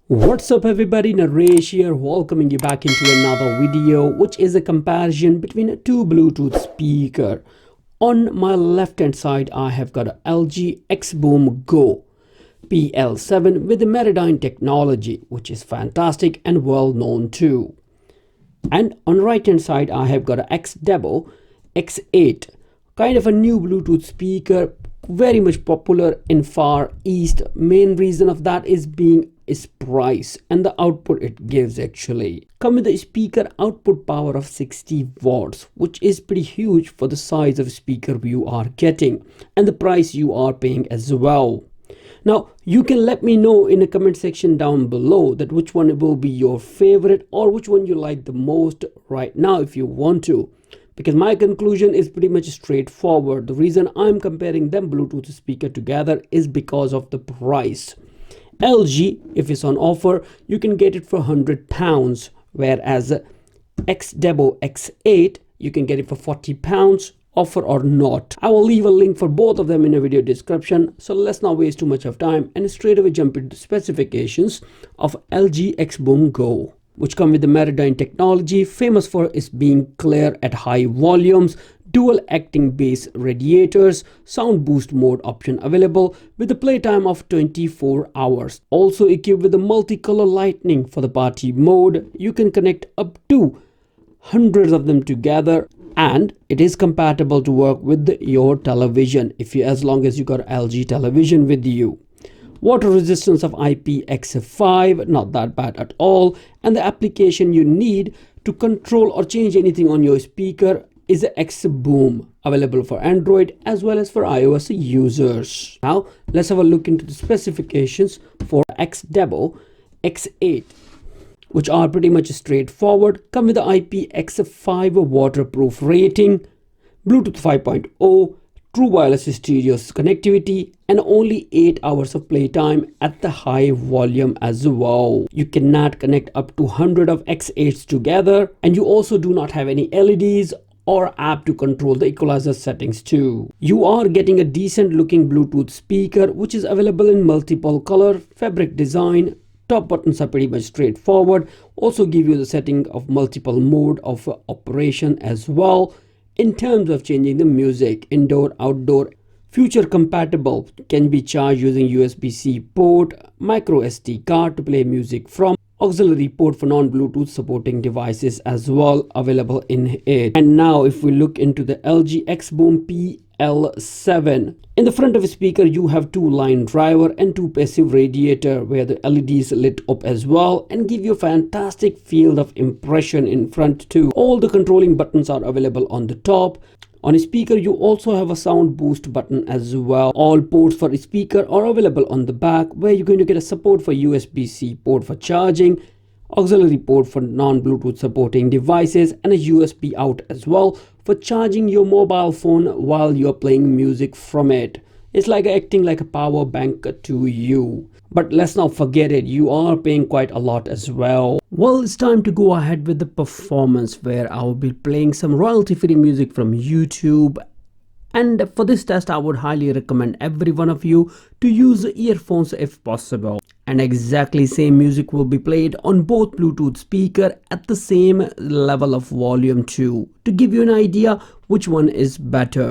What's up everybody, Naresh here, welcoming you back into another video, which is a comparison between two Bluetooth speaker. On my left hand side I have got a LG XBOOM Go PL7 with the Meridian technology, which is fantastic and well known too. And on the right hand side I have got a Xdobo X8, kind of a new Bluetooth speaker, very much popular in Far East. Main reason of that is price and the output it gives. Actually come with the speaker output power of 60 watts, which is pretty huge for the size of speaker you are getting and the price you are paying as well. Now you can let me know in the comment section down below that which one will be your favorite or which one you like the most right now if you want to, because my conclusion is pretty much straightforward. The reason I'm comparing them Bluetooth speaker together is because of the price. LG, if it's on offer, you can get it for £100, whereas Xdobo X8 you can get it for £40, offer or not. I will leave a link for both of them in a video description. So let's not waste too much of time and straight away jump into the specifications of LG XBOOM Go, which come with the Meridian technology, famous for its being clear at high volumes, dual acting bass radiators, sound boost mode option available with a playtime of 24 hours. Also equipped with a multicolor lighting for the party mode. You can connect up to hundreds of them together, and it is compatible to work with your television as long as you got LG television with you. Water resistance of IPX5, not that bad at all, and the application you need to control or change anything on your speaker is a XBOOM, available for Android as well as for iOS users. Now let's have a look into the specifications for Xdobo X8, which are pretty much straightforward. Come with the IPX5 waterproof rating, Bluetooth 5.0, true wireless stereo connectivity, and only 8 hours of playtime at the high volume as well. You cannot connect up to 100 of X8s together, and you also do not have any LEDs or app to control the equalizer settings too. You are getting a decent looking Bluetooth speaker, which is available in multiple color, fabric design. Top buttons are pretty much straightforward. Also give you the setting of multiple mode of operation as well. In terms of changing the music, indoor, outdoor, future compatible, can be charged using USB-C port, micro SD card to play music from, auxiliary port for non-Bluetooth supporting devices as well available in it. And now if we look into the LG XBOOM PL7, in the front of the speaker you have two line driver and two passive radiator where the LEDs lit up as well and give you a fantastic field of impression in front too. All the controlling buttons are available on the top. On a speaker you also have a sound boost button as well. All ports for a speaker are available on the back, where you're going to get a support for USB-C port for charging, auxiliary port for non-Bluetooth supporting devices, and a USB out as well for charging your mobile phone while you're playing music from it. It's like acting like a power bank to you. But let's not forget it, you are paying quite a lot as well. Well, it's time to go ahead with the performance, where I will be playing some royalty-free music from YouTube. And for this test, I would highly recommend every one of you to use earphones if possible. And exactly same music will be played on both Bluetooth speaker at the same level of volume too, to give you an idea which one is better.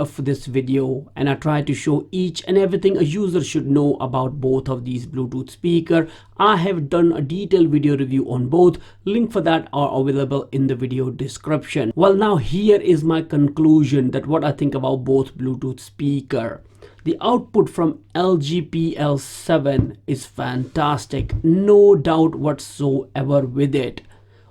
of this video, and I try to show each and everything a user should know about both of these Bluetooth speaker. I have done a detailed video review on both. Link for that are available in the video description. Well, now here is my conclusion that what I think about both Bluetooth speaker. The output from LG PL7 is fantastic, no doubt whatsoever with it.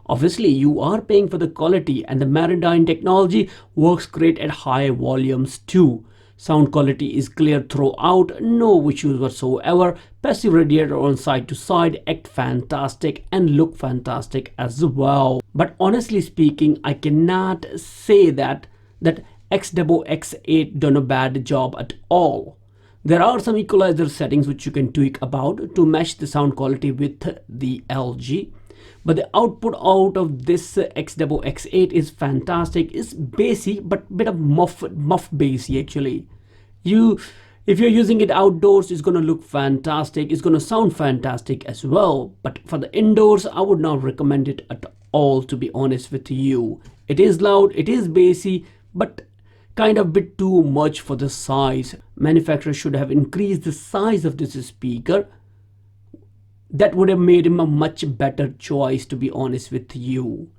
Obviously, you are paying for the quality, and the Meridian technology works great at high volumes too. Sound quality is clear throughout, no issues whatsoever. Passive radiator on side to side act fantastic and look fantastic as well. But honestly speaking, I cannot say that Xdobo X8 done a bad job at all. There are some equalizer settings which you can tweak about to match the sound quality with the LG. But the output out of this Xdobo X8 is fantastic. It's bassy, but bit of muff bassy actually. If you're using it outdoors, it's gonna look fantastic. It's gonna sound fantastic as well. But for the indoors, I would not recommend it at all, to be honest with you. It is loud, it is bassy, but kind of bit too much for the size. Manufacturer should have increased the size of this speaker. That would have made him a much better choice, to be honest with you.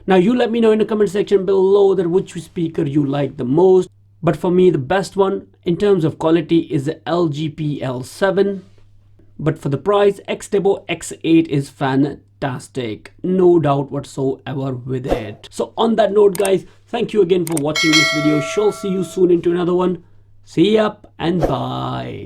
Now you let me know in the comment section below that which speaker you like the most. But for me, the best one in terms of quality is the LG PL7. But for the price, Xdobo X8 is fantastic, no doubt whatsoever with it. So on that note, guys, thank you again for watching this video. Shall see you soon into another one. See ya and bye.